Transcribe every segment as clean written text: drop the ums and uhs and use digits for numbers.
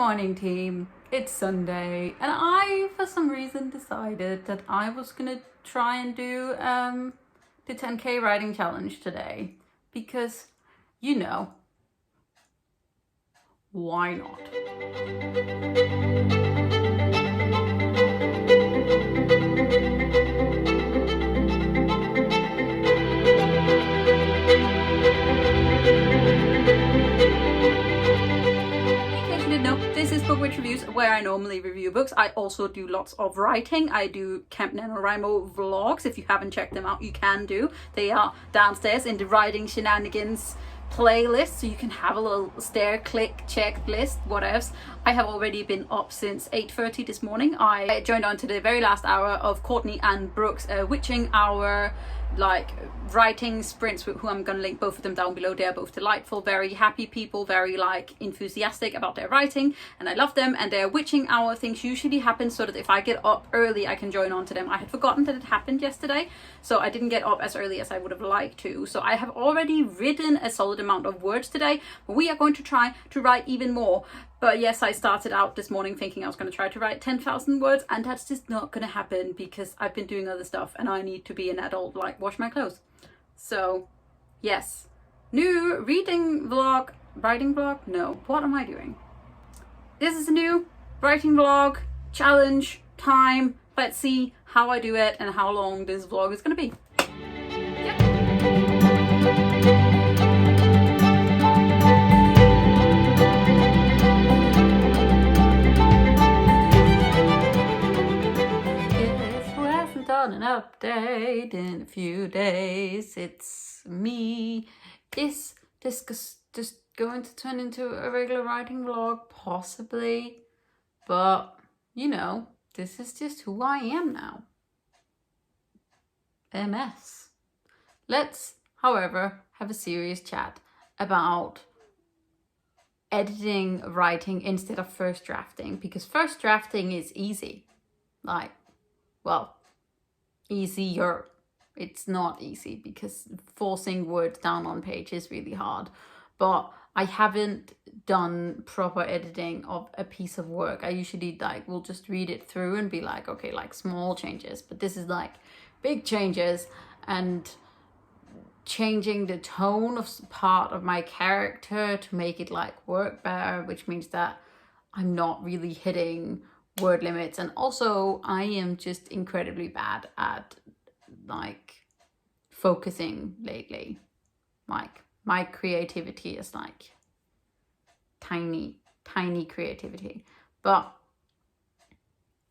morning, team. It's Sunday, and I, for some reason, decided that I was gonna try and do the 10K writing challenge today because, you know, why not? This is Bookwitch Reviews, where I normally review books. I also do lots of writing. I do Camp Nanowrimo vlogs. If you haven't checked them out, you can do. They are downstairs in the writing shenanigans playlist, so you can have a little stare, click, check list, whatevs. I have already been up since 8:30 this morning. I joined on to the very last hour of Courtney and Brooke's witching hour, like writing sprints, who I'm gonna link both of them down below. They're both delightful, very happy people, very like enthusiastic about their writing, and I love them. And their witching hour things usually happen so that if I get up early I can join on to them. I had forgotten that it happened yesterday, so I didn't get up as early as I would have liked to. So I have already written a solid amount of words today, but we are going to try to write even more. But yes, I started out this morning thinking I was going to try to write 10,000 words, and that's just not going to happen because I've been doing other stuff and I need to be an adult, like wash my clothes. So yes, new writing vlog, no, what am I doing? This is a new writing vlog challenge time. Let's see how I do it and how long this vlog is going to be. An update in a few days. It's me. Is this just going to turn into a regular writing vlog? Possibly, but you know, this is just who I am now. MS. Let's, however, have a serious chat about editing writing instead of first drafting, because first drafting is easy. Like, well, easier. It's not easy because forcing words down on page is really hard, but I haven't done proper editing of a piece of work. I usually will just read it through and be like, okay, like small changes, but this is like big changes and changing the tone of part of my character to make it like work better, which means that I'm not really hitting word limits. And also I am just incredibly bad at like focusing lately. Like my creativity is like tiny creativity, but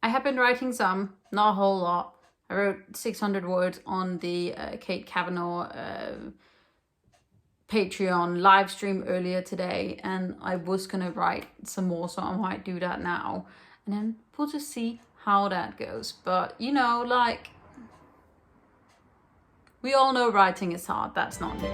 I have been writing some, not a whole lot. I wrote 600 words on the Kate Kavanaugh Patreon live stream earlier today, and I was gonna write some more, so I might do that now. And then we'll just see how that goes. But, you know, like, we all know writing is hard. That's not new.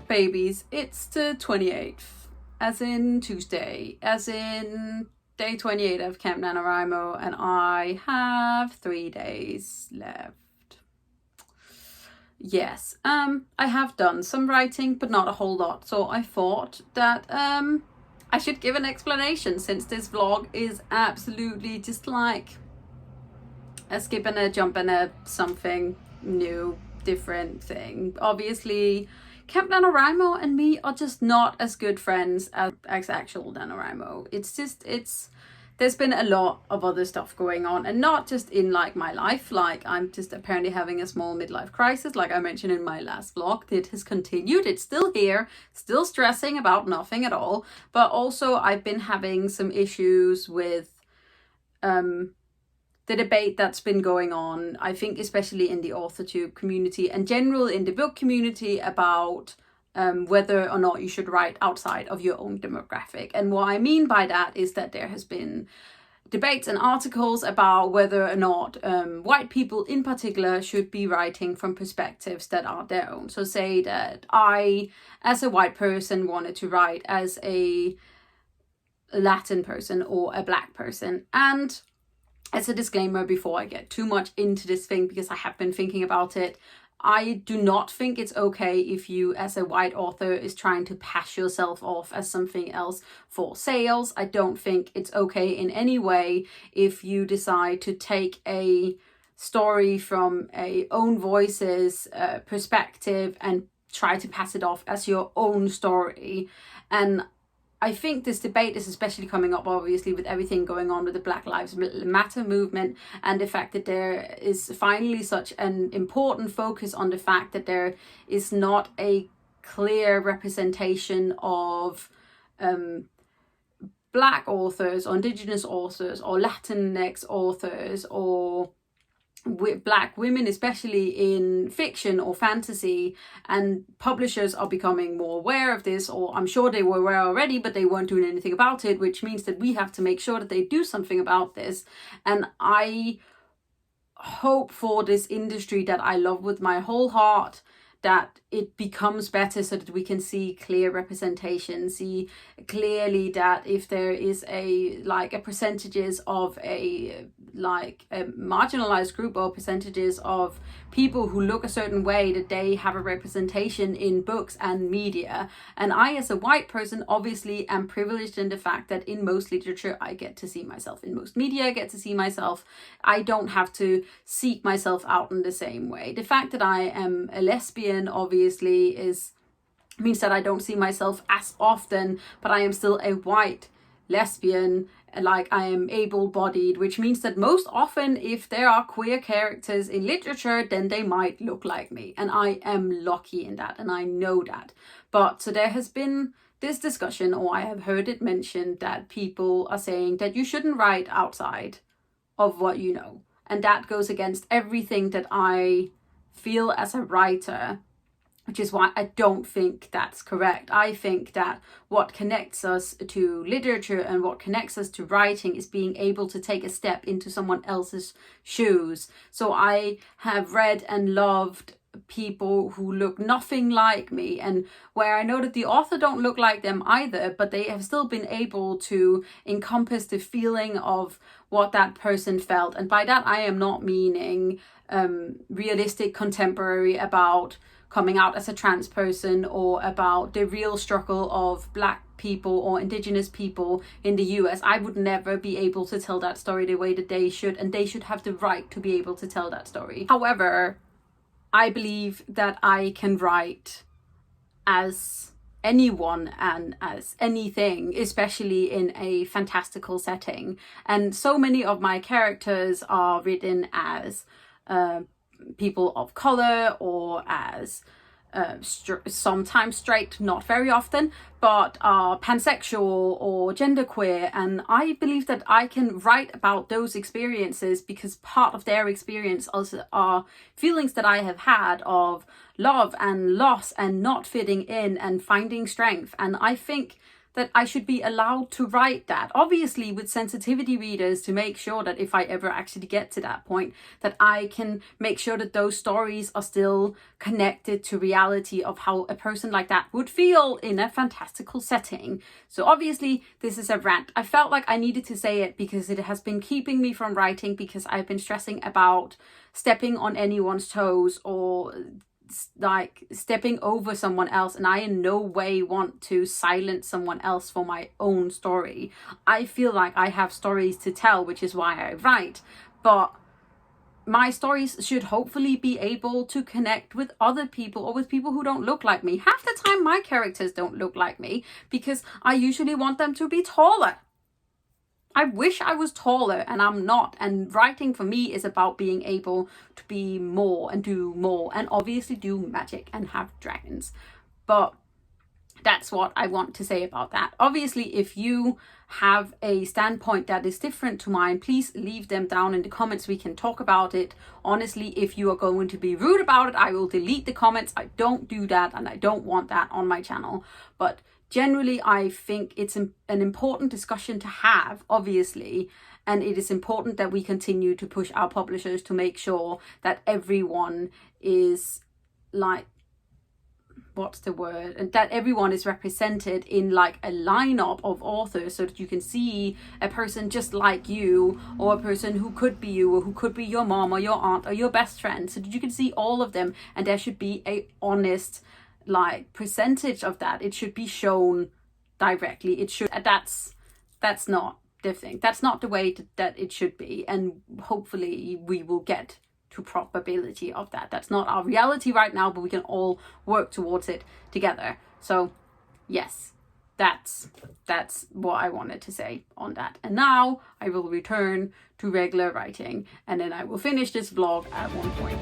Babies, it's the 28th, as in Tuesday, as in day 28 of Camp NaNoWriMo, and I have 3 days left. Yes, I have done some writing, but not a whole lot, so I thought that I should give an explanation, since this vlog is absolutely just like a skip and a jump and a something new, different thing. Obviously, Camp NaNoWriMo and me are just not as good friends as actual NaNoWriMo. There's been a lot of other stuff going on, and not just in like my life. Like, I'm just apparently having a small midlife crisis, like I mentioned in my last vlog. It has continued. It's still here, still stressing about nothing at all. But also I've been having some issues with the debate that's been going on, I think especially in the authortube community and general in the book community, about whether or not you should write outside of your own demographic. And what I mean by that is that there has been debates and articles about whether or not white people in particular should be writing from perspectives that are their own. So say that I, as a white person, wanted to write as a Latin person or a Black person. And as a disclaimer, before I get too much into this thing, because I have been thinking about it, I do not think it's okay if you as a white author is trying to pass yourself off as something else for sales. I don't think it's okay in any way if you decide to take a story from a own voice's perspective and try to pass it off as your own story. And I think this debate is especially coming up, obviously, with everything going on with the Black Lives Matter movement, and the fact that there is finally such an important focus on the fact that there is not a clear representation of Black authors or Indigenous authors or Latinx authors or with Black women, especially in fiction or fantasy, and publishers are becoming more aware of this, or I'm sure they were aware already, but they weren't doing anything about it, which means that we have to make sure that they do something about this. And I hope for this industry that I love with my whole heart that it becomes better, so that we can see clear representation, see clearly that if there is a percentages of a marginalized group or percentages of people who look a certain way, that they have a representation in books and media. And I, as a white person, obviously am privileged in the fact that in most literature I get to see myself, in most media I get to see myself. I don't have to seek myself out in the same way. The fact that I am a lesbian obviously means that I don't see myself as often, but I am still a white lesbian. Like, I am able-bodied, which means that most often if there are queer characters in literature, then they might look like me, and I am lucky in that, and I know that. But so there has been this discussion, or I have heard it mentioned, that people are saying that you shouldn't write outside of what you know, and that goes against everything that I feel as a writer, which is why I don't think that's correct. I think that what connects us to literature and what connects us to writing is being able to take a step into someone else's shoes. So I have read and loved people who look nothing like me, and where I know that the author don't look like them either, but they have still been able to encompass the feeling of what that person felt. And by that I am not meaning realistic contemporary about coming out as a trans person, or about the real struggle of Black people or Indigenous people in the US. I would never be able to tell that story the way that they should, and they should have the right to be able to tell that story. However, I believe that I can write as anyone and as anything, especially in a fantastical setting. And so many of my characters are written as people of color, or as sometimes straight, not very often, but are pansexual or genderqueer. And I believe that I can write about those experiences because part of their experience also are feelings that I have had of love and loss and not fitting in and finding strength. And I think that I should be allowed to write that, obviously with sensitivity readers, to make sure that if I ever actually get to that point, that I can make sure that those stories are still connected to reality of how a person like that would feel in a fantastical setting. So obviously this is a rant. I felt like I needed to say it because it has been keeping me from writing, because I've been stressing about stepping on anyone's toes or like stepping over someone else, and I in no way want to silence someone else for my own story. I feel like I have stories to tell, which is why I write, but my stories should hopefully be able to connect with other people, or with people who don't look like me. Half the time my characters don't look like me because I usually want them to be taller. I wish I was taller, and I'm not. And writing for me is about being able to be more and do more, and obviously do magic and have dragons. But that's what I want to say about that. Obviously, if you have a standpoint that is different to mine, please leave them down in the comments. We can talk about it. Honestly, if you are going to be rude about it, I will delete the comments. I don't do that, and I don't want that on my channel. But generally, I think it's an important discussion to have, obviously, and it is important that we continue to push our publishers to make sure that everyone is like, what's the word, and that everyone is represented in like a lineup of authors, so that you can see a person just like you, or a person who could be you, or who could be your mom or your aunt or your best friend, so that you can see all of them, and there should be a honest like percentage of that. It should be shown directly. It should, that's not the thing. That's not the way that it should be, and hopefully we will get to probability of that. That's not our reality right now, but we can all work towards it together. So yes, that's what I wanted to say on that. And now I will return to regular writing, and then I will finish this vlog at one point.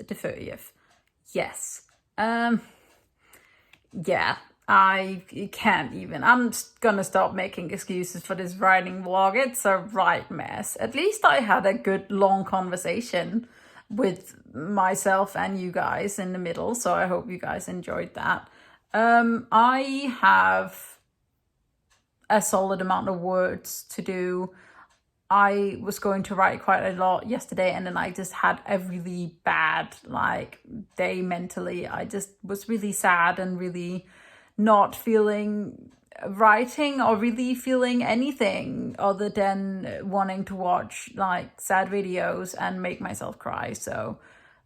The 30th. Yes. Yeah, I can't even. I'm just gonna stop making excuses for this writing vlog. It's a right mess. At least I had a good long conversation with myself and you guys in the middle, so I hope you guys enjoyed that. I have a solid amount of words to do. I was going to write quite a lot yesterday, and then I just had a really bad like day mentally. I just was really sad and really not feeling writing or really feeling anything other than wanting to watch like sad videos and make myself cry. So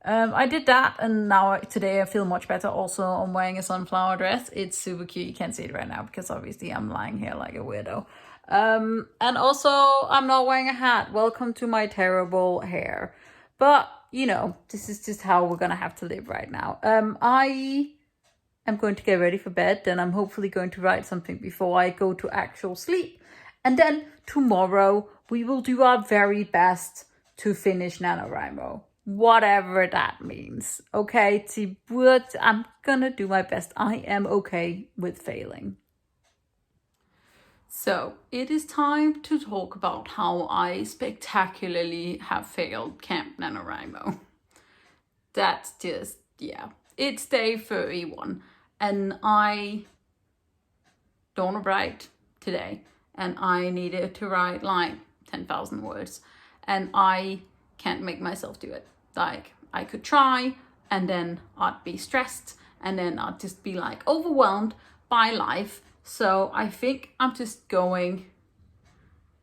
I did that, and now today I feel much better. Also, I'm wearing a sunflower dress. It's super cute. You can't see it right now because obviously I'm lying here like a weirdo. And also I'm not wearing a hat. Welcome to my terrible hair. But you know, this is just how we're gonna have to live right now. I am going to get ready for bed, then I'm hopefully going to write something before I go to actual sleep, and then tomorrow we will do our very best to finish NaNoWrimo, whatever that means. Okay, I'm gonna do my best. I am okay with failing. So it is time to talk about how I spectacularly have failed Camp NaNoWrimo. That's just, yeah, it's day 31, and I don't write today, and I needed to write like 10,000 words, and I can't make myself do it. Like, I could try, and then I'd be stressed, and then I'd just be like overwhelmed by life. So I think I'm just going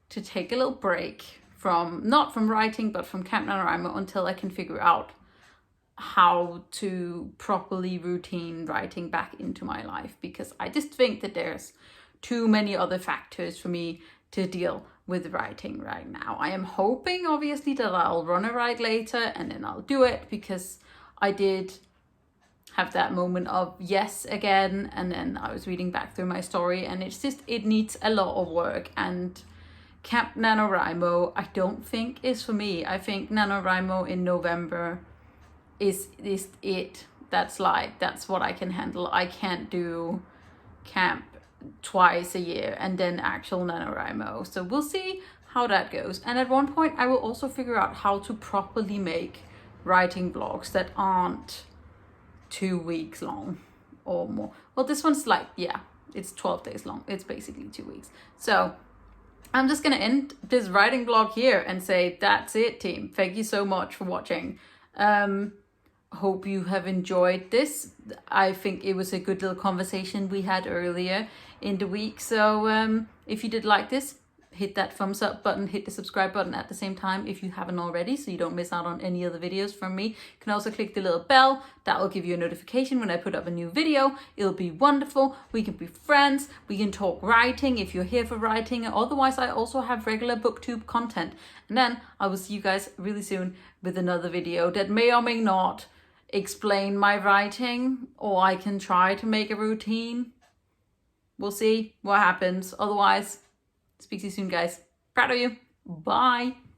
to take a little break from, not from writing, but from Camp NaNoWrimo until I can figure out how to properly routine writing back into my life, because I just think that there's too many other factors for me to deal with writing right now. I am hoping, obviously, that I'll run a write later and then I'll do it, because I did have that moment of yes again, and then I was reading back through my story, and it's just, it needs a lot of work. And Camp NaNoWrimo I don't think is for me. I think NaNoWrimo in November is it. That's what I can handle. I can't do camp twice a year and then actual NaNoWrimo. So we'll see how that goes. And at one point I will also figure out how to properly make writing vlogs that aren't 2 weeks long or more. Well, this one's like, yeah, it's 12 days long. It's basically 2 weeks. So I'm just gonna end this writing vlog here and say that's it, team. Thank you so much for watching. Hope you have enjoyed this. I think it was a good little conversation we had earlier in the week. So if you did like this, hit that thumbs up button, hit the subscribe button at the same time if you haven't already, so you don't miss out on any other videos from me. You can also click the little bell. That will give you a notification when I put up a new video. It'll be wonderful. We can be friends. We can talk writing if you're here for writing. Otherwise, I also have regular booktube content. And then I will see you guys really soon with another video that may or may not explain my writing, or I can try to make a routine. We'll see what happens. Otherwise, speak to you soon, guys. Proud of you. Bye.